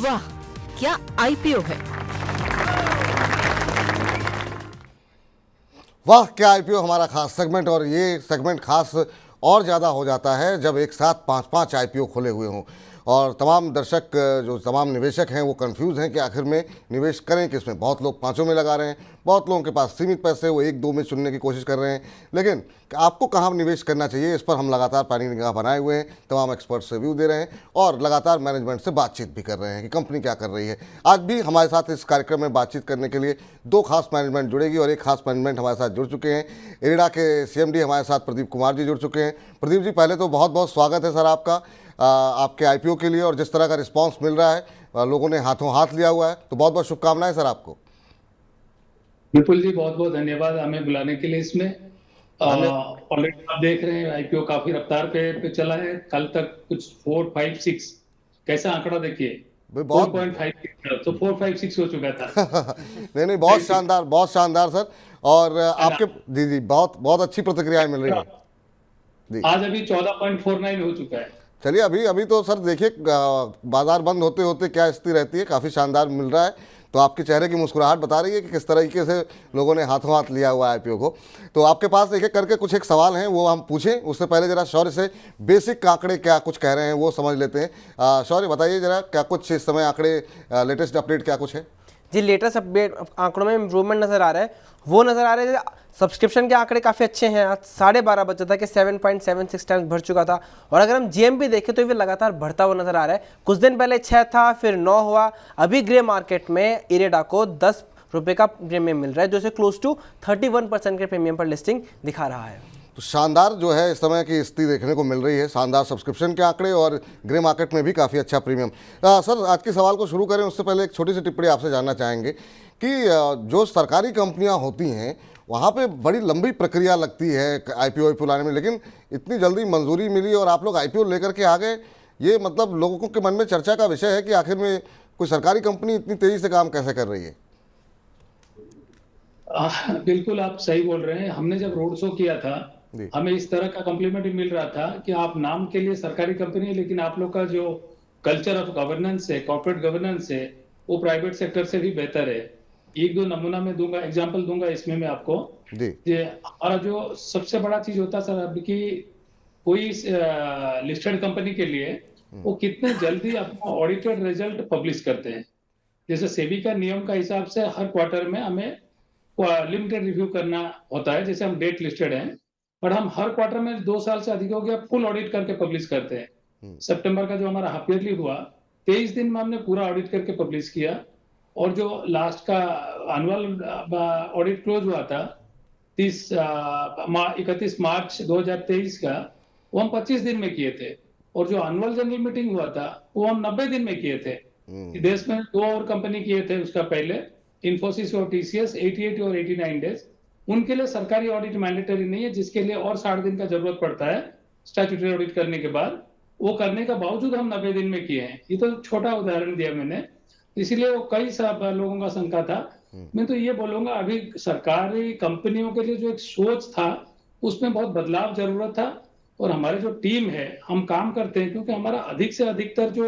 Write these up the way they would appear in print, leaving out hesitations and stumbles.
वाह, क्या आईपीओ है। वाह क्या आईपीओ हमारा खास सेगमेंट। और ये सेगमेंट खास और ज़्यादा हो जाता है जब एक साथ 5-5 आईपीओ खुले हुए हों और तमाम दर्शक जो तमाम निवेशक हैं वो कंफ्यूज हैं कि आखिर में निवेश करें किसमें। बहुत लोग पांचों में लगा रहे हैं, बहुत लोगों के पास सीमित पैसे, वो एक दो में चुनने की कोशिश कर रहे हैं। लेकिन आपको कहाँ निवेश करना चाहिए, इस पर हम लगातार पैनी निगाह बनाए हुए हैं, तमाम एक्सपर्ट्स रिव्यू दे रहे हैं और लगातार मैनेजमेंट से बातचीत भी कर रहे हैं कि कंपनी क्या कर रही है। आज भी हमारे साथ इस कार्यक्रम में बातचीत करने के लिए दो खास मैनेजमेंट जुड़ेगी और एक खास मैनेजमेंट हमारे साथ जुड़ चुके हैं। इरेडा के सीएमडी हमारे साथ प्रदीप कुमार जी जुड़ चुके हैं। प्रदीप जी, पहले तो बहुत बहुत स्वागत है सर आपका आपके आईपीओ के लिए, और जिस तरह का रिस्पांस मिल रहा है लोगों ने हाथों हाथ लिया हुआ है, तो बहुत बहुत शुभकामनाएं सर आपको। विपुल जी, बहुत बहुत धन्यवाद हमें बुलाने के लिए। इसमें धन्यवाद। ऑलरेडी आप देख रहे हैं आईपीओ काफी रफ्तार पे चला है। कल तक कुछ 456, कैसा आंकड़ा देखिए, बहुत 4.56 तो 456 हो चुका था। नहीं, बहुत शानदार, बहुत शानदार सर। और आपके जी जी बहुत बहुत अच्छी प्रतिक्रियाएं मिल रही है जी। आज अभी 14.49 हो चुका है। चलिए अभी तो सर देखिए बाजार बंद होते होते क्या स्थिति रहती है, काफ़ी शानदार मिल रहा है। तो आपके चेहरे की मुस्कुराहट बता रही है कि किस तरीके से लोगों ने हाथों हाथ लिया हुआ है आईपीओ को। तो आपके पास एक एक करके कुछ एक सवाल हैं, वो हम पूछें उससे पहले जरा शौर्य से बेसिक आंकड़े क्या कुछ कह रहे हैं वो समझ लेते हैं। शौर्य बताइए जरा, क्या कुछ इस समय आंकड़े लेटेस्ट अपडेट क्या कुछ है? जी, लेटेस्ट अपडेट आंकड़ों में इम्प्रूवमेंट नज़र आ रहा है। वो नज़र आ रहा है सब्सक्रिप्शन के आंकड़े काफ़ी अच्छे हैं। आज 12:30 बजे था कि 7.76 टाइम्स भर चुका था। और अगर हम जीएमपी देखें तो ये लगातार बढ़ता हुआ नज़र आ रहा है। कुछ दिन पहले 6 था, फिर 9 हुआ। अभी ग्रे मार्केट में इरेडा को 10 रुपये का प्रीमियम मिल रहा है, जो से क्लोज टू 31% के प्रीमियम पर लिस्टिंग दिखा रहा है। तो शानदार जो है इस समय की स्थिति देखने को मिल रही है, शानदार सब्सक्रिप्शन के आंकड़े और ग्रे मार्केट में भी काफ़ी अच्छा प्रीमियम। सर आज के सवाल को शुरू करें उससे पहले एक छोटी सी टिप्पणी आपसे जानना चाहेंगे कि जो सरकारी कंपनियां होती हैं वहाँ पे बड़ी लंबी प्रक्रिया लगती है आईपीओ लाने में, लेकिन इतनी जल्दी मंजूरी मिली और आप लोग आईपीओ लेकर के आ गए। ये मतलब लोगों के मन में चर्चा का विषय है कि आखिर में कोई सरकारी कंपनी इतनी तेज़ी से काम कैसे कर रही है। बिल्कुल आप सही बोल रहे हैं। हमने जब रोड शो किया था हमें इस तरह का कॉम्प्लीमेंट मिल रहा था कि आप नाम के लिए सरकारी कंपनी है, लेकिन आप लोग का जो कल्चर ऑफ गवर्नेंस है, कॉर्पोरेट गवर्नेंस है, वो प्राइवेट सेक्टर से भी बेहतर है। एक दो नमूना में दूंगा, एग्जांपल दूंगा इसमें मैं आपको। ये हमारा जो सबसे बड़ा चीज होता है सर अब कि कोई लिस्टेड कंपनी के लिए वो कितने जल्दी अपना ऑडिटेड रिजल्ट पब्लिश करते हैं। जैसे सेबी का नियम का हिसाब से हर क्वार्टर में हमें लिमिटेड रिव्यू करना होता है, जैसे हम डेट लिस्टेड हैं, पर हम हर क्वार्टर में 2 साल से अधिक हो गया फुल ऑडिट करके पब्लिश करते हैं। सितंबर का जो हमारा हाफ ईयरली हुआ 23 दिन में हमने पूरा ऑडिट करके पब्लिश किया, और जो लास्ट का एनुअल ऑडिट क्लोज हुआ था 31 मार्च 2023 का, वो हम 25 दिन में किए थे। और जो एनुअल जनरल मीटिंग हुआ था वो हम 90 दिन में किए थे। देश में 2 और कंपनी किए थे उसका पहले, इन्फोसिस और टीसीएस 88 और 89 डेज। उनके लिए सरकारी ऑडिट मैंडेटरी नहीं है, जिसके लिए और 60 दिन का जरूरत पड़ता है स्टैट्यूटरी ऑडिट करने के बाद। वो करने का बावजूद हम 90 दिन में किए हैं। ये तो छोटा उदाहरण दिया मैंने, इसीलिए वो कई लोगों का शंका था। मैं तो ये बोलूंगा अभी सरकारी कंपनियों के लिए जो एक सोच था उसमें बहुत बदलाव जरूरत था। और हमारे जो टीम है हम काम करते हैं, क्योंकि हमारा अधिक से अधिकतर जो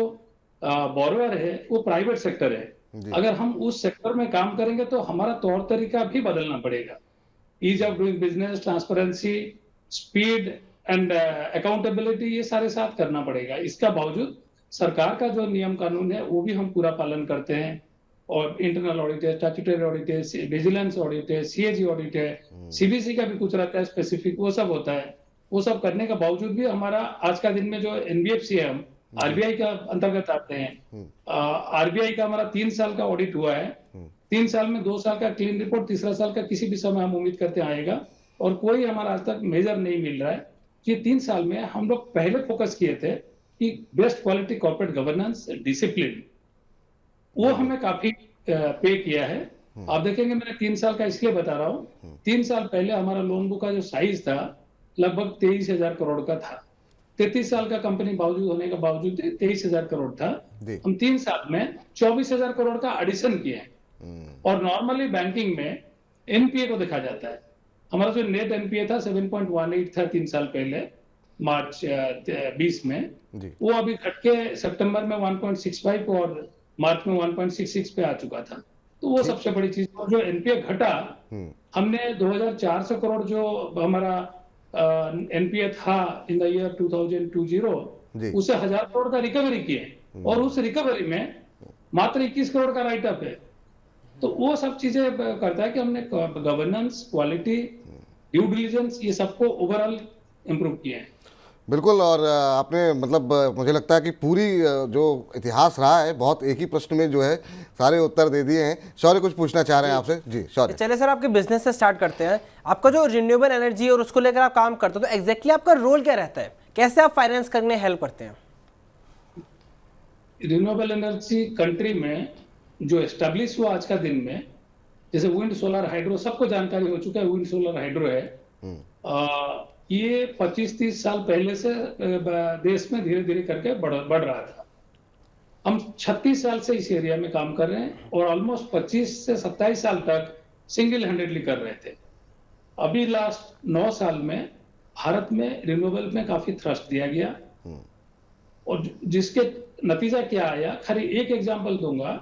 बोरोवर है वो प्राइवेट सेक्टर है। अगर हम उस सेक्टर में काम करेंगे तो हमारा तौर तरीका भी बदलना पड़ेगा। Ease of doing business, transparency, speed and accountability, ये सारे साथ करना पड़ेगा। इसका बावजूद सरकार का जो नियम कानून है वो भी हम पूरा पालन करते हैं। और इंटरनल ऑडिट है, स्टैट्यूटरी ऑडिट है, विजिलेंस ऑडिट है, सीएजी ऑडिट है, सीबीसी का भी कुछ रहता है स्पेसिफिक, वो सब होता है। वो सब करने के बावजूद भी हमारा आज का दिन में जो एनबीएफसी है, हम आरबीआई का अंतर्गत आते हैं। आरबीआई का हमारा 3 साल का ऑडिट हुआ है। 3 साल में 2 साल का क्लीन रिपोर्ट, तीसरा साल का किसी भी समय हम उम्मीद करते आएगा। और कोई हमारा आज तक मेजर नहीं मिल रहा है। ये 3 साल में हम लोग पहले फोकस किए थे कि best quality corporate governance, discipline, वो हमें काफी पे किया है। आप देखेंगे मैंने 3 साल का इसलिए बता रहा हूँ, 3 साल पहले हमारा लोन बुक का जो साइज था लगभग 23,000 करोड़ का था। 33 साल का कंपनी बावजूद होने के बावजूद 23,000 करोड़ था। हम 3 साल में 24,000 करोड़ का एडिशन किए हैं। और नॉर्मली बैंकिंग में एनपीए को देखा जाता है। हमारा जो नेट एनपीए था 7.18 था 3 साल पहले मार्च 20 में, वो अभी घट के सितंबर में 1.65 और मार्च में 1.66 पे आ चुका था। तो वो सबसे बड़ी चीज। और जो एनपीए घटा, हमने 2400 करोड़ जो हमारा एनपीए था इन द ईयर 2020, उसे 1000 करोड़ का रिकवरी किए, और उस रिकवरी में मात्र 21 करोड़ का राइट अप है। तो वो सब चीजें करता है कि हमने गवर्नेंस, क्वालिटी, ड्यू डिलिजेंस, ये सबको ओवरऑल इंप्रूव किए हैं। बिल्कुल। और आपने मतलब मुझे लगता है कि पूरी जो इतिहास रहा है, बहुत एक ही प्रश्न में जो है सारे उत्तर दे दिए हैं। शौर्य कुछ पूछना चाह रहे हैं आपसे? जी शौर्य। चलिए सर, आपके बिजनेस से स्टार्ट करते हैं। आपका जो रिन्यूएबल एनर्जी और उसको लेकर आप काम करते हो, तो एग्जैक्टली आपका रोल क्या रहता है? कैसे आप फाइनेंस करने हेल्प करते हैं? रिन्यूएबल एनर्जी कंट्री में जो एस्टेब्लिश हुआ आज का दिन में, जैसे विंड, सोलर, हाइड्रो, सबको जानकारी हो चुका है विंड, सोलर, हाइड्रो है। ये 25-30 साल पहले से देश में धीरे धीरे करके बढ़ रहा था। हम 36 साल से इस एरिया में काम कर रहे हैं, और ऑलमोस्ट 25 से 27 साल तक सिंगल हैंडेडली कर रहे थे। अभी लास्ट 9 साल में भारत में रिन्यूएबल में काफी थ्रस्ट दिया गया, और जिसके नतीजा क्या आया, खाली एक एग्जांपल दूंगा।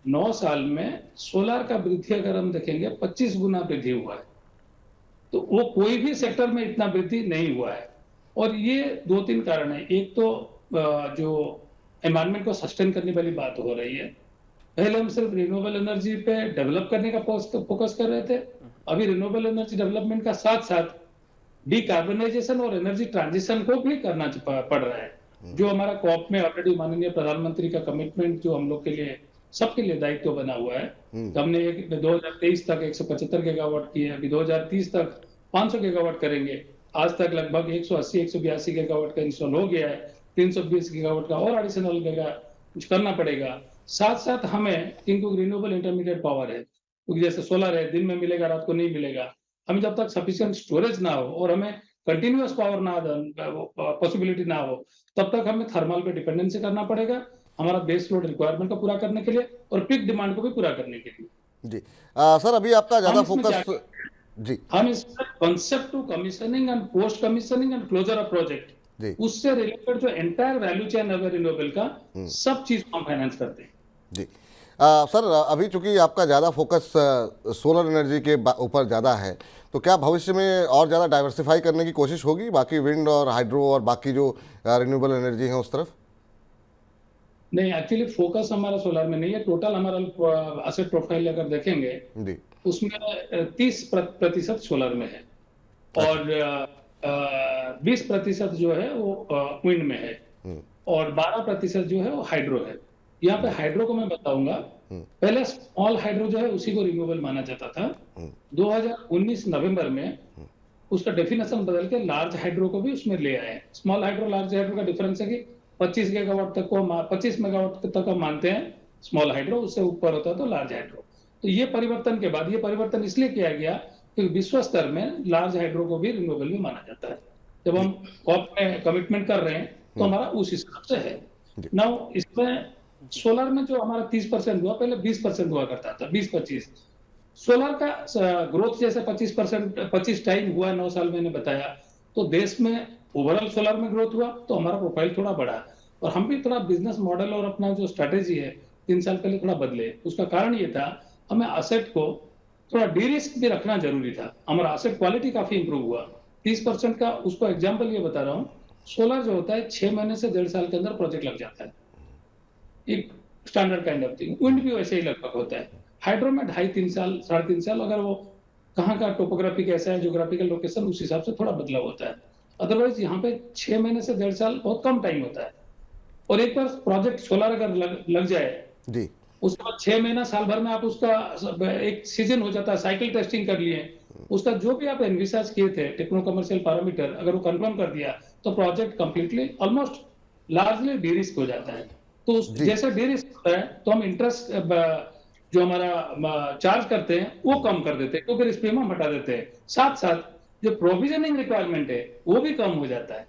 9 साल में सोलर का वृद्धि अगर हम देखेंगे 25 गुना वृद्धि हुआ है। तो वो कोई भी सेक्टर में इतना वृद्धि नहीं हुआ है, और ये 2-3 कारण है। एक तो जो एनवायरनमेंट को सस्टेन करने वाली बात हो रही है। पहले हम सिर्फ रिन्यूएबल एनर्जी पे डेवलप करने का फोकस कर रहे थे। अभी रिन्यूएबल एनर्जी डेवलपमेंट का साथ साथ डीकार्बनाइजेशन और एनर्जी ट्रांजिशन को भी करना पड़ रहा है, जो हमारा कॉप में ऑलरेडी माननीय प्रधानमंत्री का कमिटमेंट, जो हम लोग के लिए, सबके लिए दायित्व बना हुआ है। तो हमने 2023 तक 175 गीगावाट किए, अभी 2030 तक 500 गीगावाट करेंगे। आज तक लगभग 180-182 गीगावाट का इंस्टॉल हो गया है। 320 गीगावाट का और एडिशनल कुछ करना पड़ेगा। साथ साथ हमें, क्योंकि रिन्यूएबल इंटरमीडिएट पावर है, क्योंकि जैसे सोलर है, दिन में मिलेगा, रात को नहीं मिलेगा। हमें जब तक सफिशिएंट स्टोरेज ना हो और हमें कंटिन्यूअस पावर ना पॉसिबिलिटी ना हो, तब तक हमें थर्मल पे डिपेंडेंसी करना पड़ेगा, हमारा बेस लोड रिक्वायरमेंट को पूरा करने के लिए और पीक डिमांड को भी पूरा करने के लिए। जी सर, अभी आपका ज्यादा फोकस, जी हम इसमें concept to commissioning and post commissioning and closure of project, उससे रिलेटेड जो एंटायर वैल्यू चेन है रिन्यूएबल का, सब चीज हम फाइनेंस करते हैं। जी सर, अभी चूंकि आपका ज़्यादा फोकस सोलर एनर्जी के ऊपर ज़्यादा है, तो क्या भविष्य में और ज़्यादा डाइवर्सिफाई करने की कोशिश होगी बाकी विंड और हाइड्रो और बाकी जो रिन्यूएबल एनर्जी है उस तरफ? नहीं, एक्चुअली फोकस हमारा सोलर में नहीं है। टोटल हमारा एसेट प्रोफाइल अगर देखेंगे जी, उसमें 30% सोलर में है, और 20% जो है वो विंड में है, और 12% जो है वो हाइड्रो है। यहाँ पे हाइड्रो को मैं बताऊंगा, पहले स्मॉल हाइड्रो जो है उसी को रिन्यूएबल माना जाता था। 2019 नवंबर में उसका डेफिनेशन बदल के लार्ज हाइड्रो को भी उसमें ले आए। स्मॉल हाइड्रो लार्ज हाइड्रो का डिफरेंस है कि 25 गीगावाट तक को 25 मेगावाट तक हम मानते हैं स्मॉल हाइड्रो, उससे ऊपर होता है तो लार्ज हाइड्रो। तो ये परिवर्तन के बाद, ये परिवर्तन इसलिए किया गया क्योंकि विश्व स्तर में लार्ज हाइड्रो को भी रिन्यूएबल भी माना जाता है। जब हम कॉप में कमिटमेंट कर रहे हैं तो हमारा उस हिसाब से है। नाउ इसमें सोलर में जो हमारा 30% हुआ, पहले 20% हुआ करता था, 20-25। सोलर का ग्रोथ जैसे 25 टाइम हुआ 9 साल, मैंने बताया, तो देश में ओवरऑल सोलर में ग्रोथ हुआ, तो हमारा प्रोफाइल थोड़ा बढ़ा, और हम भी थोड़ा बिजनेस मॉडल और अपना जो स्ट्रेटेजी है 3 साल पहले थोड़ा बदले। उसका कारण ये था, हमें एसेट को थोड़ा डी रिस्क भी रखना जरूरी था। हमारा एसेट क्वालिटी काफी इंप्रूव हुआ। 30% का उसको एग्जाम्पल ये बता रहा हूँ, सोलर जो होता है 6 महीने से 1.5 साल के अंदर प्रोजेक्ट लग जाता है, एक standard kind of thing. Wind भी वैसे ही लगभग होता है। हाइड्रो में 2.5-3 साल, 3.5 साल, अगर वो कहाँ का टोपोग्राफी कैसा है, ज्योग्राफिकल लोकेशन, उस हिसाब से थोड़ा बदलाव होता है। अदरवाइज यहाँ पे 6 महीने से 1.5 साल बहुत कम टाइम होता है। और एक बार प्रोजेक्ट सोलर अगर लग जाए जी, उसके बाद 6 महीना, साल भर में आप उसका एक सीजन हो जाता है, साइकिल टेस्टिंग कर लिए, उसका जो भी आप एनविसाज किए थे टेक्नो कमर्शियल पैरामीटर, अगर वो कंफर्म कर दिया तो project completely almost largely D risk हो जाता है। तो जैसे डी रिस्क होता है तो हम इंटरेस्ट जो हमारा चार्ज करते हैं वो कम कर देते हैं, क्योंकि रिस्क हम हटा देते हैं। साथ साथ जो प्रोविजनिंग रिक्वायरमेंट है वो भी कम हो जाता है।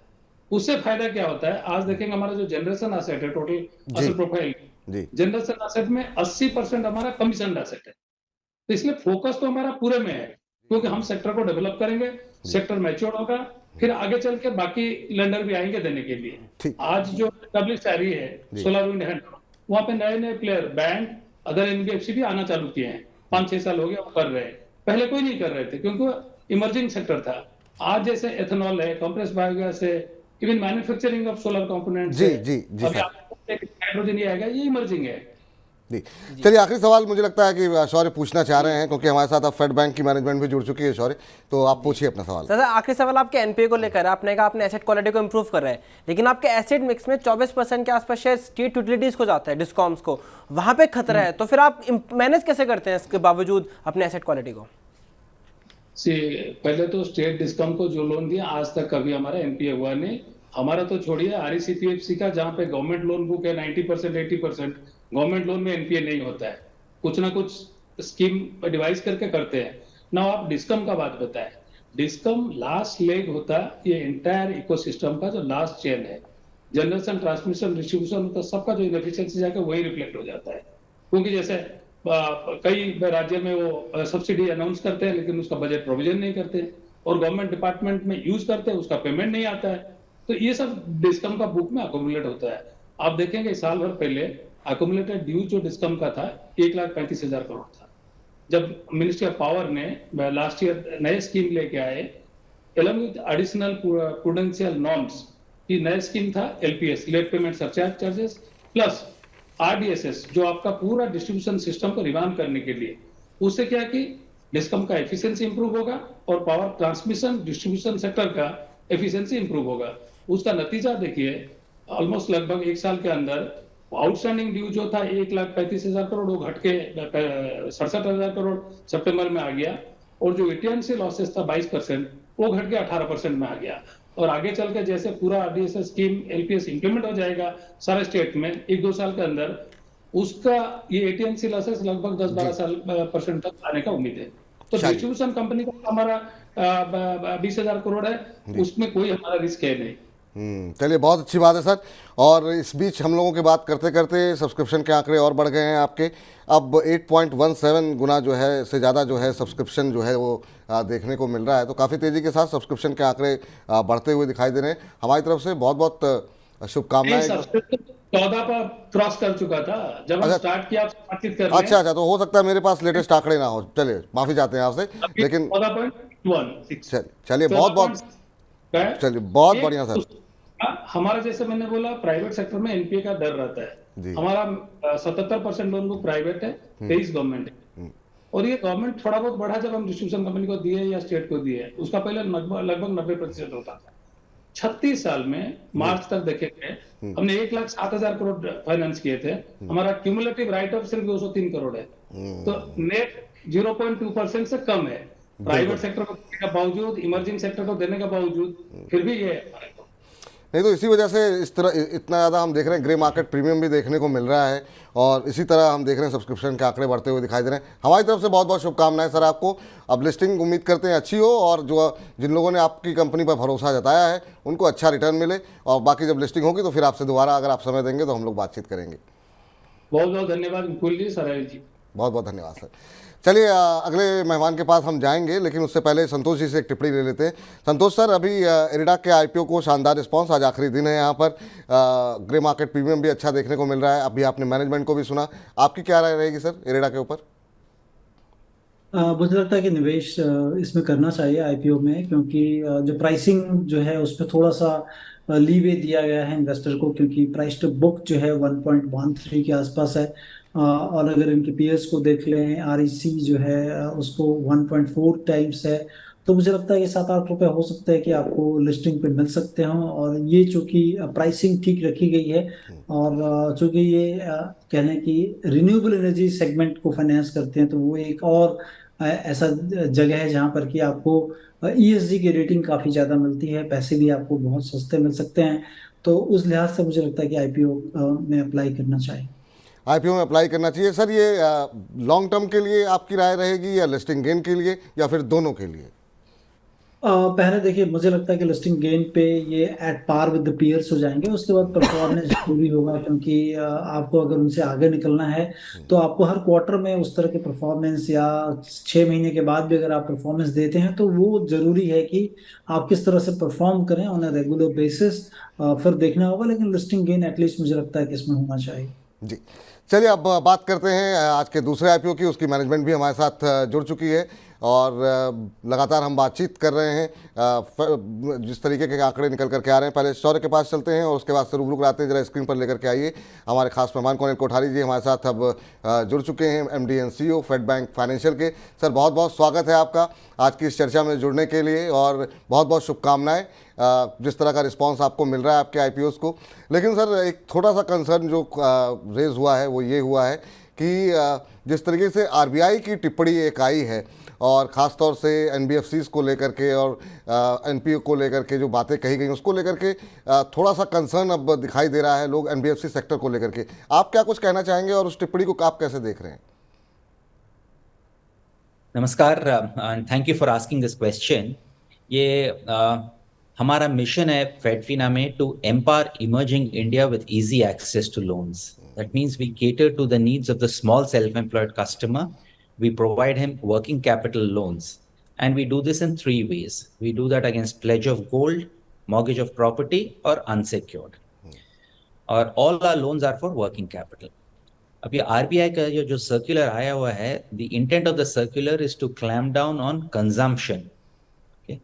उससे फायदा क्या होता है, आज देखेंगे हमारा जो जनरेशन एसेट है, total asset profile, generation asset में 80% हमारा कमीशन एसेट है। तो इसलिए फोकस तो हमारा पूरे में है, क्योंकि हम सेक्टर को डेवलप करेंगे, सेक्टर मैच्योर होगा, फिर आगे चल के बाकी लेंडर भी आएंगे देने के लिए। आज जो एस्टैब्लिश आ रही है सोलर विंड हैंड, वहां पे नए नए प्लेयर बैंक, अदर एनबीएफसी भी आना चालू किए हैं। 5-6 साल हो गया वो कर रहे हैं, पहले कोई नहीं कर रहे थे क्योंकि इमर्जिंग सेक्टर था। आज जैसे एथेनॉल है, कंप्रेस बायोगैस है, even manufacturing of solar components जी है, जी जी अभी सर हाइड्रोजन ये आएगा, ये इमर्जिंग है। जी। चलिए आखिरी सवाल मुझे लगता है कि शौर्य पूछना चाह रहे हैं, क्योंकि हमारे साथ अब फेड बैंक की मैनेजमेंट भी जुड़ चुकी है शौर्य, तो आप पूछिए अपना सवाल। सर आखिरी सवाल आपके एनपीए को लेकर है। आपने कहा आपने एसेट क्वालिटी को इंप्रूव कर रहे हैं, लेकिन आपके एसेट मिक्स में 24% के आसपास शेयर स्टेट यूटिलिटीज को जाता है, डिस्कॉम्स को, वहां पे खतरा है। तो फिर आप मैनेज कैसे करते हैं इसके बावजूद अपने एसेट क्वालिटी को? पहले तो स्टेट डिस्कॉम को जो लोन दिया आज तक कभी हमारा एनपीए हुआ नहीं। हमारा तो छोड़िए आरईसीपीएफसी का, जहाँ पे गवर्नमेंट लोन बुक है 90% 80%, गवर्नमेंट लोन में एनपीए नहीं होता है। कुछ ना कुछ स्कीम डिवाइस करके करते हैं ना। आप डिस्कम का बात बताएं, डिस्कम लास्ट लेग होता है ये एंटायर इकोसिस्टम का, जो लास्ट चेन है, जनरेशन, ट्रांसमिशन, डिस्ट्रीब्यूशन, तो सबका जो इनएफिशिएंसी जाकर वही रिफ्लेक्ट हो जाता है। क्योंकि जैसे कई राज्य में वो सब्सिडी अनाउंस करते हैं लेकिन उसका बजट प्रोविजन नहीं करते, और गवर्नमेंट डिपार्टमेंट में यूज करते हैं, उसका पेमेंट नहीं आता है। तो ये सब डिस्कम का बुक में अकोमुलेट होता है। आप देखेंगे साल भर पहले अकोमुलेटेड ड्यूज जो डिस्कम का था 1,35,000 करोड़ था। जब मिनिस्ट्री ऑफ पावर ने लास्ट ईयर नए स्कीम लेके आए, along with additional prudential norms की नया स्कीम था LPS, late payment surcharge charges, plus RDSS, जो आपका पूरा डिस्ट्रीब्यूशन सिस्टम को रिवाम्प करने के लिए। उससे क्या कि डिस्कम का एफिशिएंसी इंप्रूव होगा और पावर ट्रांसमिशन डिस्ट्रीब्यूशन सेक्टर का एफिशिएंसी इंप्रूव होगा। उसका नतीजा देखिए, ऑलमोस्ट लगभग एक साल के अंदर आउटस्टैंडिंग ड्यू जो था 1,35,000 करोड़, वो घट के 67,000 करोड़ सितंबर में आ गया, और जो एटीएमसी लॉसेस था 22%, वो घट के 18% में आ गया। और आगे चल के जैसे पूरा आरडीएसएस स्कीम एलपीएस इंप्लीमेंट हो जाएगा सारे स्टेट में 1-2 साल के अंदर, उसका ये एटीएमसी लॉसेस लगभग 10-12 % तक आने का उम्मीद है। तो डिस्ट्रीब्यूशन कंपनी का हमारा 20,000 करोड़ है, उसमें कोई हमारा रिस्क है नहीं। चलिए बहुत अच्छी बात है सर। और इस बीच हम लोगों की बात करते करते सब्सक्रिप्शन के आंकड़े और बढ़ गए हैं आपके। अब 8.17 गुना जो है से ज़्यादा जो है सब्सक्रिप्शन जो है वो देखने को मिल रहा है। तो काफ़ी तेज़ी के साथ सब्सक्रिप्शन के आंकड़े बढ़ते हुए दिखाई दे रहे हैं। हमारी तरफ से बहुत बहुत शुभकामनाएं। 14 पर क्रॉस कर चुका था जब हम स्टार्ट किया बातचीत करने। अच्छा, तो हो सकता है मेरे पास लेटेस्ट आंकड़े ना हो, चलिए माफ़ी चाहते हैं आपसे, लेकिन 14.16 चलिए बहुत बढ़िया सर। हमारा जैसे मैंने बोला प्राइवेट सेक्टर में एनपीए का डर रहता है। हमारा 77% लोन बुक प्राइवेट है, 23 गवर्नमेंट है। और ये गवर्नमेंट थोड़ा बहुत बढ़ा जब हम डिस्ट्रीब्यूशन कंपनी को दिए या स्टेट को दिए, उसका पहले लगभग 90% होता था। 36 साल में मार्च तक देखेंगे हमने 1,07,000 करोड़ फाइनेंस किए थे। हमारा क्यूमुलेटिव राइट ऑफ सिर्फ 203 करोड़ है, तो नेट 0.2% से कम है। प्राइवेट सेक्टर को देने का बावजूद, इमर्जिंग सेक्टर को देने का बावजूद, फिर भी ये नहीं। तो इसी वजह से इस तरह इतना ज़्यादा हम देख रहे हैं, ग्रे मार्केट प्रीमियम भी देखने को मिल रहा है, और इसी तरह हम देख रहे हैं सब्सक्रिप्शन के आंकड़े बढ़ते हुए दिखाई दे रहे हैं। हमारी तरफ से बहुत बहुत शुभकामनाएं सर आपको। अब लिस्टिंग उम्मीद करते हैं अच्छी हो, और जो जिन लोगों ने आपकी कंपनी पर भरोसा जताया है उनको अच्छा रिटर्न मिले, और बाकी जब लिस्टिंग होगी तो फिर आपसे दोबारा अगर आप समय देंगे तो हम लोग बातचीत करेंगे। बहुत बहुत धन्यवाद विपुल जी, सराय जी, बहुत बहुत धन्यवाद सर। चलिए अगले मेहमान के पास हम जाएंगे, लेकिन उससे पहले संतोष जी से एक टिप्पणी ले लेते हैं। संतोष सर, अभी इरेडा के आईपीओ को शानदार रिस्पांस, आज आखिरी दिन है यहाँ पर, ग्रे मार्केट प्रीमियम भी अच्छा देखने को मिल रहा है। अभी आपने मैनेजमेंट को भी सुना, आपकी क्या राय रहेगी सर इरेडा के ऊपर? मुझे लगता है कि निवेश इसमें करना चाहिए आईपीओ में, क्योंकि जो प्राइसिंग जो है उस पर थोड़ा सा लीवे दिया गया है इन्वेस्टर को, क्योंकि प्राइस टू बुक जो है 1.13 के आसपास है। और अगर इनके पीएस को देख लें, आरईसी जो है उसको 1.4 टाइम्स है। तो मुझे लगता है कि 7-8 रुपए हो सकते हैं कि आपको लिस्टिंग पे मिल सकते हों। और ये चूंकि प्राइसिंग ठीक रखी गई है, और चूंकि ये कह लें कि रिन्यूएबल एनर्जी सेगमेंट को फाइनेंस करते हैं, तो वो एक और ऐसा जगह है जहाँ पर कि आपको ईएसजी की रेटिंग काफ़ी ज़्यादा मिलती है, पैसे भी आपको बहुत सस्ते मिल सकते हैं। तो उस लिहाज से मुझे लगता है कि आईपीओ में अप्लाई करना चाहिए। आईपीओ में अप्लाई करना चाहिए सर। ये लॉन्ग टर्म के लिए आपकी राय रहेगी, या लिस्टिंग गेन के लिए, या फिर दोनों के लिए? पहले देखिए, मुझे लगता है कि लिस्टिंग गेन पे ये at par with the peers हो जाएंगे। उसके बाद परफॉर्मेंस जरूरी होगा, क्योंकि आपको अगर उनसे आगे निकलना है तो आपको हर क्वार्टर में उस तरह के परफॉर्मेंस, या 6 महीने के बाद भी अगर आप परफॉर्मेंस देते हैं तो वो जरूरी है कि आप किस तरह से परफॉर्म करें ऑन अ रेगुलर बेसिस, फिर देखना होगा। लेकिन लिस्टिंग गेन एटलीस्ट मुझे लगता है कि इसमें होना चाहिए। जी, चलिए अब बात करते हैं आज के दूसरे आईपीओ की। उसकी मैनेजमेंट भी हमारे साथ जुड़ चुकी है और लगातार हम बातचीत कर रहे हैं। जिस तरीके के आंकड़े निकल करके आ रहे हैं, पहले शौर्य के पास चलते हैं और उसके बाद से रूबरू कराते हैं। जरा स्क्रीन पर लेकर के आइए हमारे खास मेहमान कौन कोठारी जी हमारे साथ अब जुड़ चुके हैं, MD and CEO Fed Bank Financial के। सर बहुत बहुत स्वागत है आपका आज की इस चर्चा में जुड़ने के लिए और बहुत बहुत शुभकामनाएं जिस तरह का रिस्पांस आपको मिल रहा है आपके आईपीओस को। लेकिन सर एक थोड़ा सा कंसर्न जो रेज हुआ है वो ये हुआ है कि जिस तरीके से आरबीआई की टिप्पणी एक आई है और ख़ास तौर से एनबीएफसीज को लेकर के और एनपीओ को लेकर के जो बातें कही गई उसको लेकर के थोड़ा सा कंसर्न अब दिखाई दे रहा है लोग एनबीएफसी सेक्टर को लेकर के। आप क्या कुछ कहना चाहेंगे और उस टिप्पणी को आप कैसे देख रहे हैं? नमस्कार and thank you for asking this question. ये हमारा मिशन है फेडफिना में to empower emerging India with easy access to loans. That means we cater to the needs of the small self employed customer. We provide him working capital loans, and we do this in 3 ways. We do that against pledge of gold, mortgage of property, or unsecured. Or all our loans are for working capital. अब ये RBI का जो circular आया हुआ है, the intent of the circular is to clamp down on consumption, okay,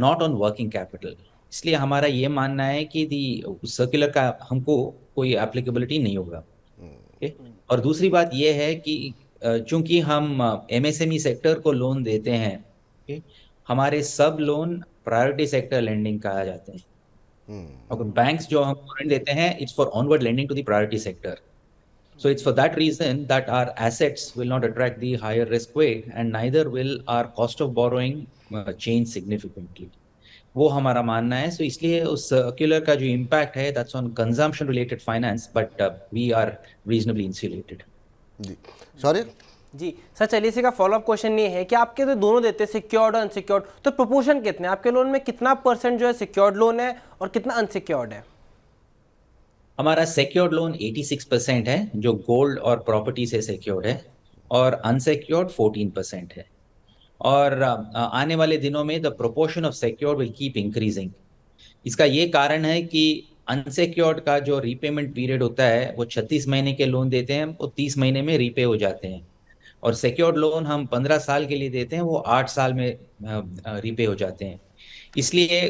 not on working capital. इसलिए हमारा ये मानना है कि उस circular का हमको कोई applicability नहीं होगा, okay? और दूसरी बात ये है कि चूंकि हम एमएसएमई सेक्टर को लोन देते हैं, हमारे सब लोन प्रायोरिटी सेक्टर लेंडिंग कहा जाते हैं। और बैंक्स जो हम लोन देते हैं it's for onward lending to the priority sector. So it's for that reason that our assets will not attract the higher risk weight and neither will our cost of borrowing change significantly. वो हमारा मानना है. So इसलिए उस circular का जो impact है that's on consumption related finance, but we are reasonably insulated. जी सॉरी जी सर, चलिए इसी का फॉलोअप क्वेश्चन ये है कि आपके तो दोनों देते हैं सिक्योर्ड और अनसिक्योर्ड, तो प्रोपोर्शन कितने आपके लोन में, कितना % जो है सिक्योर्ड लोन है और कितना अनसिक्योर्ड है? हमारा सिक्योर्ड लोन 86% है जो गोल्ड और प्रॉपर्टी से सिक्योर्ड है और अनसिक्योर्ड 14% है. और आने वाले दिनों में the proportion of secured will keep increasing. इसका ये कारण है कि अनसिक्योर्ड का जो रीपेमेंट पीरियड होता है वो 36 महीने के लोन देते हैं, वो 30 महीने में रीपे हो जाते हैं. और सिक्योर्ड लोन हम 15 साल के लिए देते हैं, वो 8 साल में रीपे हो जाते हैं. इसलिए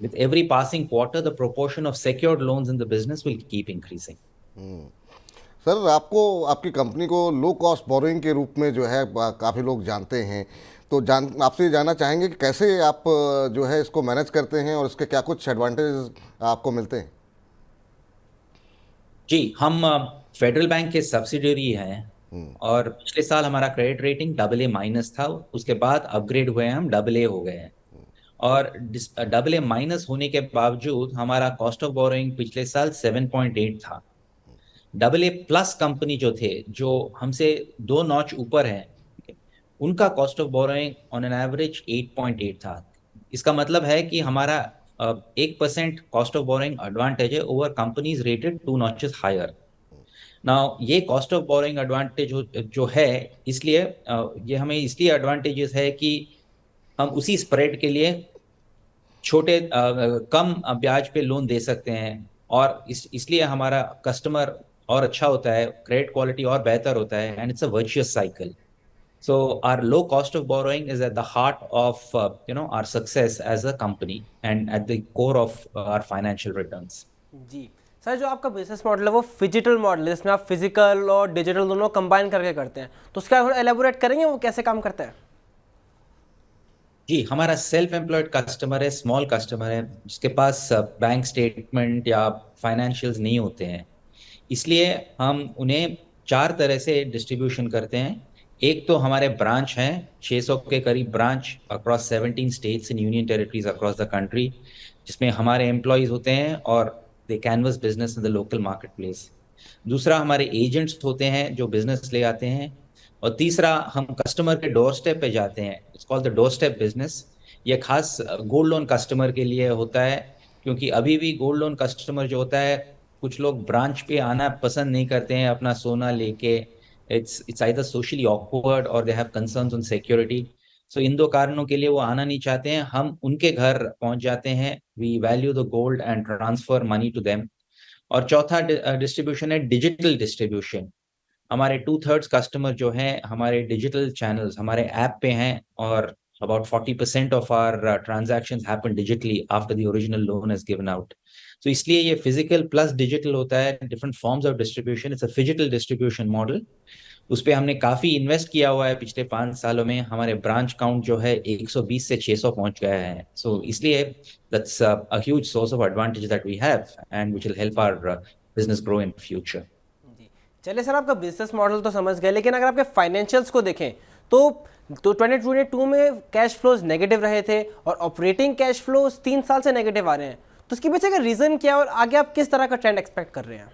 with every passing quarter the proportion of secured loans in the business will keep increasing. Sir आपको आपकी कंपनी को लो कॉस्ट बोरोइंग के रूप में जो है काफ़ी लोग जानते हैं, तो आपसे जानना चाहेंगे कि कैसे आप जो है इसको मैनेज करते हैं और इसके क्या कुछ एडवांटेज आपको मिलते हैं? जी, हम फेडरल बैंक के सब्सिडियरी हैं और पिछले साल हमारा क्रेडिट रेटिंग AA- था, उसके बाद अपग्रेड हुए हम AA हो गए हैं. और AA- होने के बावजूद हमारा कॉस्ट ऑफ बोरोइंग पिछले साल 7.8 था. AA+ कंपनी जो थे, जो हमसे 2 नॉच ऊपर हैं, उनका cost of borrowing on an average 8.8 था. इसका मतलब है कि हमारा 1% कॉस्ट ऑफ बोरोइंग एडवांटेज है over companies rated 2 notches higher. Now ये कॉस्ट ऑफ बोरोइंग एडवांटेज जो है, इसलिए ये हमें इसलिए एडवांटेजेस है कि हम उसी स्प्रेड के लिए छोटे कम ब्याज पे लोन दे सकते हैं और इसलिए हमारा कस्टमर और अच्छा होता है, क्रेडिट क्वालिटी और बेहतर होता है, and it's a virtuous cycle. So our low cost of borrowing is at the heart of our success as a company and at the core of our financial returns. जी sir, जो आपका business model है वो physical model है, जिसमें आप physical और digital दोनों कंबाइन करके करते हैं, तो उसका थोड़ा एलेबोरेट करेंगे वो कैसे काम करता है? जी, हमारा सेल्फ एम्प्लॉयड कस्टमर है, स्मॉल कस्टमर है, जिसके पास बैंक स्टेटमेंट या फाइनेंशियल्स नहीं होते हैं. इसलिए हम उन्हें 4 तरह से डिस्ट्रीब्यूशन करते हैं. एक तो हमारे ब्रांच हैं, 600 के करीब branch across 17 states and union territories across the country, जिसमें हमारे एम्प्लॉयज होते हैं और they canvass business in the local market place. दूसरा हमारे एजेंट्स होते हैं जो बिजनेस ले आते हैं. और तीसरा हम कस्टमर के डोर स्टेप पे जाते हैं, it's called the door step business. ये खास गोल्ड लोन कस्टमर के लिए होता है, क्योंकि अभी भी गोल्ड लोन कस्टमर जो होता है, कुछ लोग ब्रांच पे आना पसंद नहीं करते हैं अपना सोना लेके. It's either socially awkward or they have concerns on security. So इन 2 कारणों के लिए वो आना नहीं चाहते हैं. हम उनके घर पहुंच जाते हैं. We value the gold and transfer money to them. और चौथा डिस्ट्रीब्यूशन है डिजिटल डिस्ट्रीब्यूशन। हमारे 2/3 कस्टमर जो हैं हमारे डिजिटल चैनल्स हमारे ऐप पे हैं, और about 40% of our transactions happen digitally after the original loan is given out. So इसलिए ये physical plus digital होता है, different forms of distribution. It's a phygital distribution model. उस पे हमने काफी इन्वेस्ट किया हुआ है पिछले 5 सालों में। हमारे ब्रांच काउंट जो है 120 से 600 पहुंच गया है। सो इसलिए that's a huge source of advantage that we have and which will help our business grow in future. चलिए सर, आपका बिजनेस मॉडल तो समझ गए, लेकिन अगर आपके फाइनेंशियल्स को देखें तो 2022 में कैश फ्लोज नेगेटिव रहे थे और ऑपरेटिंग कैश फ्लोज 3 साल से नेगेटिव आ रहे हैं, तो उसके पीछे का रीजन क्या है और आगे आप किस तरह का ट्रेंड एक्सपेक्ट कर रहे हैं?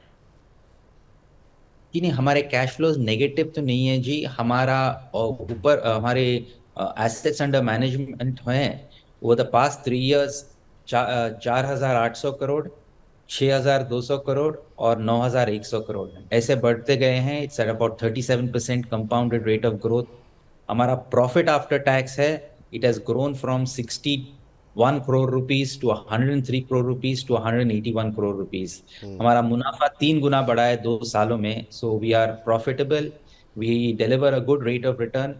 जी नहीं, हमारे कैश फ्लोज नेगेटिव तो नहीं है जी। हमारा ऊपर हमारे एसेट्स अंडर मैनेजमेंट हैं वो the past 3 years 4,800 crore, 6,200 crore और 9,100 करोड़ ऐसे बढ़ते गए हैं। It's at about 37% compounded rate of growth. हमारा प्रॉफिट आफ्टर टैक्स है, it has grown from 61 crore rupees to 103 crore rupees to 181 crore rupees. हमारा मुनाफा 3 गुना बढ़ा है 2 सालों में। So we are profitable. We deliver a good rate of return.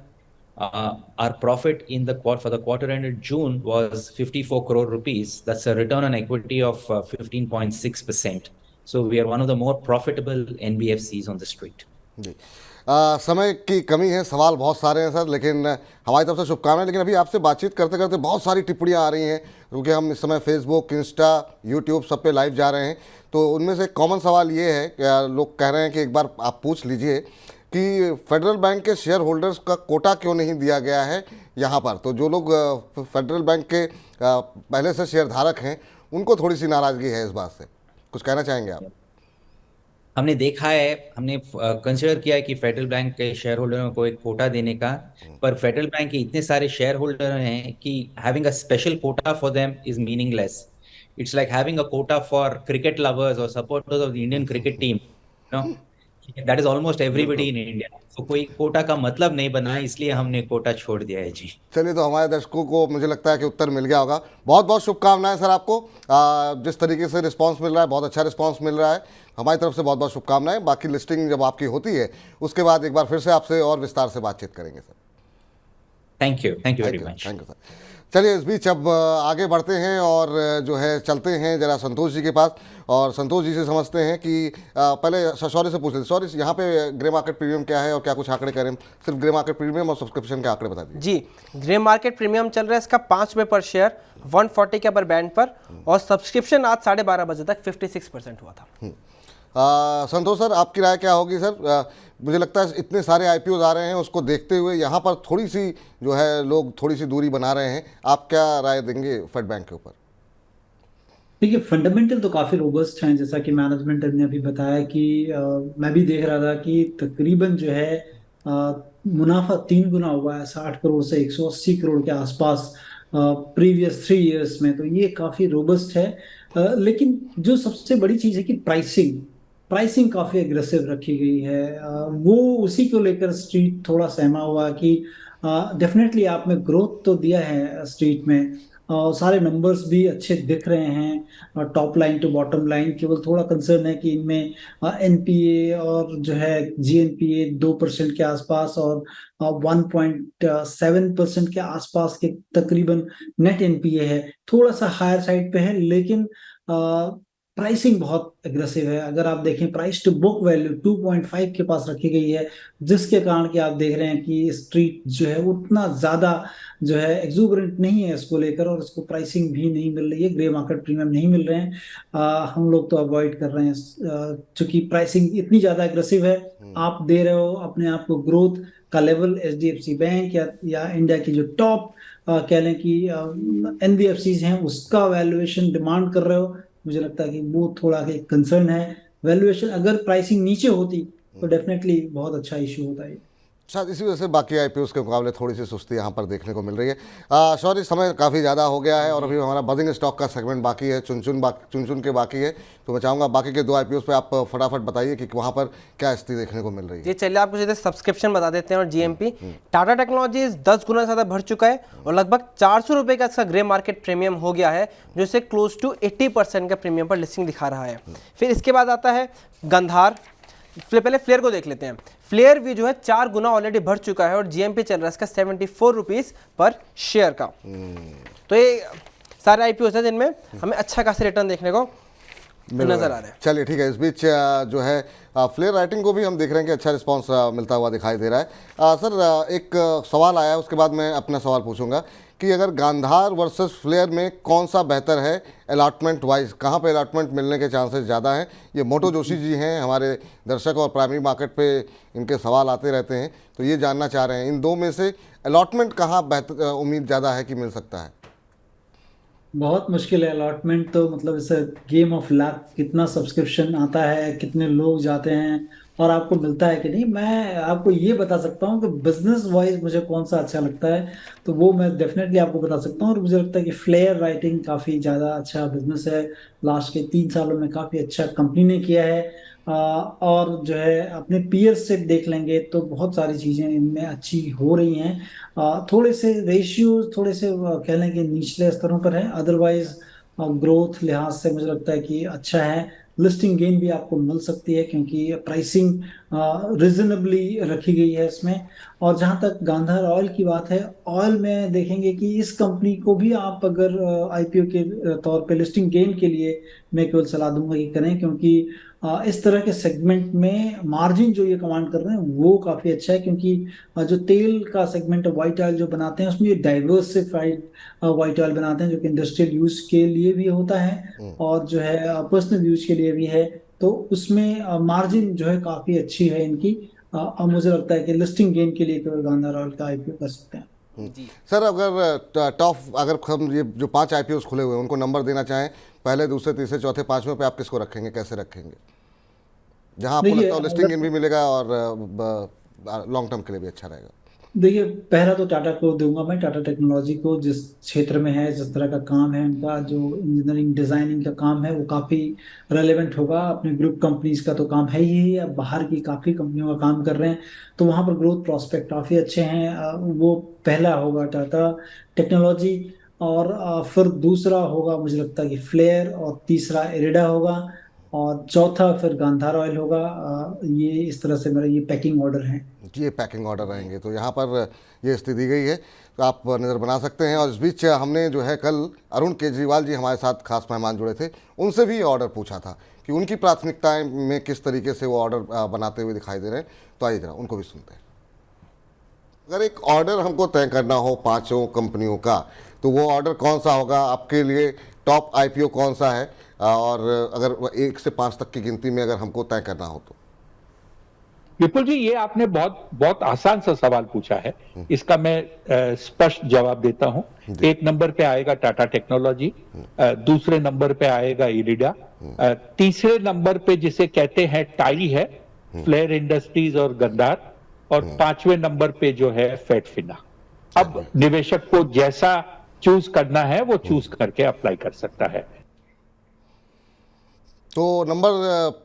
Our profit in the for the quarter ended June was 54 crore rupees. That's a return on equity of 15.6%. So we are one of the more profitable NBFCs on the street. जी समय की कमी है, सवाल बहुत सारे हैं sir, लेकिन हमारी तरफ से शुभकामनाएं। लेकिन अभी आपसे बातचीत करते करते बहुत सारी टिप्पणियां आ रही हैं, क्योंकि हम इस समय फेसबुक, इंस्टा, यूट्यूब सब पे लाइव जा रहे हैं। तो उनमें से कॉमन सवाल ये है कि लोग कह रहे हैं कि एक बार आप पूछ लीजिए कि फेडरल बैंक के शेयर होल्डर्स का कोटा क्यों नहीं दिया गया है यहाँ पर। तो जो लोग फेडरल बैंक के पहले से शेयर धारक हैं उनको थोड़ी सी नाराज़गी है इस बात से, कुछ कहना चाहेंगे आप? हमने देखा है, हमने कंसिडर किया है कि फेडरल बैंक के शेयर होल्डरों को एक कोटा देने का, पर फेडरल बैंक के इतने सारे शेयर होल्डर हैं कि having a special quota for them is meaningless. It's like having a quota for cricket lovers और supporters of the Indian cricket team, you know, that is almost everybody in India. तो कोई कोटा का मतलब नहीं बना है, इसलिए हमने कोटा छोड़ दिया है जी. चलिए, तो हमारे दर्शकों को मुझे लगता है कि उत्तर मिल गया होगा. बहुत बहुत शुभकामनाएं सर आपको. जिस तरीके से रिस्पांस मिल रहा है, बहुत अच्छा रिस्पांस मिल रहा है. हमारी तरफ से बहुत बहुत शुभकामनाएं. बाकी लिस्टिंग जब आपकी होती है उसके बाद एक बार फिर से आपसे और विस्तार से बातचीत करेंगे sir. Thank you very much. Thank you sir. चलिए, इस बीच अब आगे बढ़ते हैं और जो है चलते हैं जरा संतोष जी के पास और संतोष जी से समझते हैं कि पहले शौर्य से पूछ लेते. शौर्य, यहाँ पे ग्रे मार्केट प्रीमियम क्या है और क्या कुछ आंकड़े करें? सिर्फ ग्रे मार्केट प्रीमियम और सब्सक्रिप्शन के आंकड़े बता दीजिए. जी, ग्रे मार्केट प्रीमियम चल रहा है इसका 5 रुपये पर शेयर 140 के अपर बैंड पर, और सब्सक्रिप्शन आज 12:30 बजे तक 56% हुआ था. संतोष सर, आपकी राय क्या होगी सर? मुझे लगता है इतने सारे आईपीओ आ रहे हैं, उसको देखते हुए यहाँ पर थोड़ी सी जो है लोग थोड़ी सी दूरी बना रहे हैं. आप क्या राय देंगे फेड बैंक के ऊपर? देखिए, फंडामेंटल तो काफ़ी रोबस्ट हैं, जैसा कि मैनेजमेंट ने अभी बताया कि मैं भी देख रहा था कि तकरीबन जो है मुनाफा 3 गुना हुआ है, 60 करोड़ से 180 करोड़ के आसपास प्रीवियस 3 इयर्स में. तो ये काफ़ी रोबस्ट है. लेकिन जो सबसे बड़ी चीज़ है कि प्राइसिंग काफ़ी एग्रेसिव रखी गई है. वो उसी को लेकर स्ट्रीट थोड़ा सहमा हुआ कि डेफिनेटली आप में ग्रोथ तो दिया है स्ट्रीट में, सारे नंबर्स भी अच्छे दिख रहे हैं top line to bottom line. केवल थोड़ा कंसर्न है कि इनमें एनपीए और जो है जीएनपीए 2% के आसपास और 1.7% के आसपास के तकरीबन नेट एनपीए है. थोड़ा सा हायर साइड पे है, लेकिन प्राइसिंग बहुत एग्रेसिव है. अगर आप देखें प्राइस टू बुक वैल्यू 2.5 के पास रखी गई है, जिसके कारण कि आप देख रहे हैं कि स्ट्रीट जो है उतना ज़्यादा जो है एक्सूबरेंट नहीं है इसको लेकर, और इसको प्राइसिंग भी नहीं मिल रही है, ग्रे मार्केट प्रीमियम नहीं मिल रहे हैं. हम लोग तो अवॉइड कर रहे हैं चूंकि प्राइसिंग इतनी ज़्यादा एग्रेसिव है. आप दे रहे हो अपने आप को ग्रोथ का लेवल एचडीएफसी बैंक या इंडिया की जो टॉप कह लें कि एनबीएफसीज हैं उसका वैल्यूएशन डिमांड कर रहे हो. मुझे लगता है कि वो थोड़ा एक कंसर्न है. वैल्यूएशन अगर प्राइसिंग नीचे होती तो डेफिनेटली बहुत अच्छा इशू होता है. शायद इसी वजह से बाकी आईपीओस के मुकाबले थोड़ी सी सुस्ती यहाँ पर देखने को मिल रही है। सॉरी, समय काफ़ी ज़्यादा हो गया है और अभी हमारा बजिंग स्टॉक का सेगमेंट बाकी है, चुन के बाकी है। तो मैं चाहूँगा बाकी के 2 आईपीओस पे आप फटाफट बताइए कि वहाँ पर क्या स्थिति देखने को मिल रही है। ये चलिए आपको सीधे सब्सक्रिप्शन बता देते हैं और जीएमपी। टाटा टेक्नोलॉजीज 10 गुना ज़्यादा बढ़ चुका है और लगभग 400 रुपये का इसका ग्रे मार्केट प्रीमियम हो गया है, जो इसे क्लोज टू 80% का प्रीमियम पर लिस्टिंग दिखा रहा है। फिर इसके बाद आता है गंधार। पहले फ्लेयर को देख लेते हैं। फ्लेयर भी जो है 4 गुना ऑलरेडी बढ़ चुका है और जीएमपी चल रहा है इसका 74 रुपीज़ पर शेयर का। तो ये सारे आईपीओ है जिनमें हमें अच्छा खासा रिटर्न देखने को नजर आ रहा है। चलिए ठीक है, इस बीच जो है फ्लेयर राइटिंग को भी हम देख रहे हैं कि अच्छा रिस्पांस मिलता हुआ दिखाई दे रहा है। सर, एक सवाल आया, उसके बाद मैं अपना सवाल पूछूंगा कि अगर गांधार वर्सेस फ्लेयर में कौन सा बेहतर है अलॉटमेंट वाइज, कहाँ पे अलॉटमेंट मिलने के चांसेस ज़्यादा हैं? ये मोटो जोशी जी हैं, हमारे दर्शक और प्राइमरी मार्केट पे इनके सवाल आते रहते हैं, तो ये जानना चाह रहे हैं इन 2 में से अलॉटमेंट कहाँ बेहतर उम्मीद ज़्यादा है कि मिल सकता है? बहुत मुश्किल है अलॉटमेंट, तो मतलब इसे गेम ऑफ लक, कितना सब्सक्रिप्शन आता है, कितने लोग जाते हैं और आपको मिलता है कि नहीं। मैं आपको ये बता सकता हूँ कि बिजनेस वाइज मुझे कौन सा अच्छा लगता है, तो वो मैं डेफिनेटली आपको बता सकता हूँ। और मुझे लगता है कि फ्लेयर राइटिंग काफ़ी ज़्यादा अच्छा बिजनेस है, लास्ट के 3 सालों में काफ़ी अच्छा कंपनी ने किया है। और जो है अपने पीयर्स से देख लेंगे तो बहुत सारी चीज़ें इनमें अच्छी हो रही हैं। थोड़े से रेशियोज थोड़े से कह लें कि निचले स्तरों पर है, अदरवाइज ग्रोथ लिहाज से मुझे लगता है कि अच्छा है। लिस्टिंग गेन भी आपको मिल सकती है क्योंकि प्राइसिंग रिजनेबली रखी गई है इसमें। और जहाँ तक गांधार ऑयल की बात है, ऑयल में देखेंगे कि इस कंपनी को भी आप अगर आईपीओ के तौर पे लिस्टिंग गेन के लिए मैं केवल सलाह दूंगा कि करें, क्योंकि इस तरह के सेगमेंट में मार्जिन जो ये कमांड कर रहे हैं वो काफ़ी अच्छा है। क्योंकि जो तेल का सेगमेंट है, व्हाइट ऑयल जो बनाते हैं, उसमें ये डाइवर्सिफाइड व्हाइट ऑयल बनाते हैं जो कि इंडस्ट्रियल यूज के लिए भी होता है और जो है पर्सनल यूज के लिए भी है। तो उसमें मार्जिन जो है काफ़ी अच्छी है इनकी। मुझे लगता है कि लिस्टिंग गेन के लिए केवल गांधार ऑयल का आईपीओ कर सकते हैं। सर, अगर हम ये जो 5 आईपीओस खुले हुए हैं उनको नंबर देना चाहें, पहले, दूसरे, तीसरे, चौथे, 5वें पे आप किसको रखेंगे, कैसे रखेंगे, जहां आपको लगता है लिस्टिंग गेन भी मिलेगा और लॉन्ग टर्म के लिए भी अच्छा रहेगा? देखिए, पहला तो टाटा को दूंगा मैं, टाटा टेक्नोलॉजी को। जिस क्षेत्र में है, जिस तरह का काम है उनका, जो इंजीनियरिंग डिजाइनिंग का काम है वो काफ़ी रेलेवेंट होगा। अपने ग्रुप कंपनीज का तो काम है ही, अब बाहर की काफ़ी कंपनियों का काम कर रहे हैं, तो वहाँ पर ग्रोथ प्रॉस्पेक्ट काफ़ी अच्छे हैं। वो पहला होगा टाटा टेक्नोलॉजी, और फिर दूसरा होगा मुझे लगता है कि फ्लेयर, और तीसरा इरिडा होगा, और चौथा फिर गांधार ऑयल होगा। ये इस तरह से मेरा ये पैकिंग ऑर्डर है। ये पैकिंग ऑर्डर रहेंगे, तो यहाँ पर ये स्थिति दी गई है, तो आप नज़र बना सकते हैं। और इस बीच हमने जो है कल अरुण केजरीवाल जी हमारे साथ खास मेहमान जुड़े थे, उनसे भी ऑर्डर पूछा था कि उनकी प्राथमिकताएं में किस तरीके से वो ऑर्डर बनाते हुए दिखाई दे रहे हैं। तो आइए जरा उनको भी सुनते हैं। अगर एक ऑर्डर हमको तय करना हो 5 कंपनियों का, तो वो ऑर्डर कौन सा होगा आपके लिए? टॉप आईपीओ कौन सा है? और अगर 1 से 5 तक की गिनती में अगर हमको तय करना हो तो? विपुल जी, ये आपने बहुत आसान सा सवाल पूछा है, इसका मैं स्पष्ट जवाब देता हूं। 1 नंबर पे आएगा टाटा टेक्नोलॉजी, दूसरे नंबर पे आएगा इरिडा, तीसरे नंबर पे जिसे कहते हैं टाई है फ्लेयर इंडस्ट्रीज और गंधार, और 5वें नंबर पे जो है फेडफिना। अब निवेशक को जैसा चूज करना है वो चूज करके अप्लाई कर सकता है। तो नंबर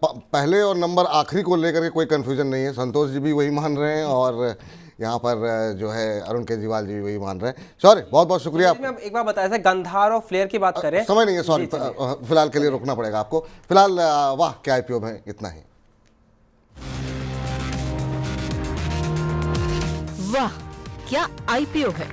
पहले और नंबर आखिरी को लेकर के कोई कंफ्यूजन नहीं है, संतोष जी भी वही मान रहे हैं और यहाँ पर जो है अरुण केजरीवाल जी भी वही मान रहे हैं। सॉरी, बहुत बहुत शुक्रिया। एक बार बताया था गंधार और फ्लेयर की बात करें, समय नहीं है, सॉरी, फिलहाल के लिए रुकना पड़ेगा आपको। फिलहाल वाह क्या आईपीओ में इतना ही। वाह क्या आईपीओ है।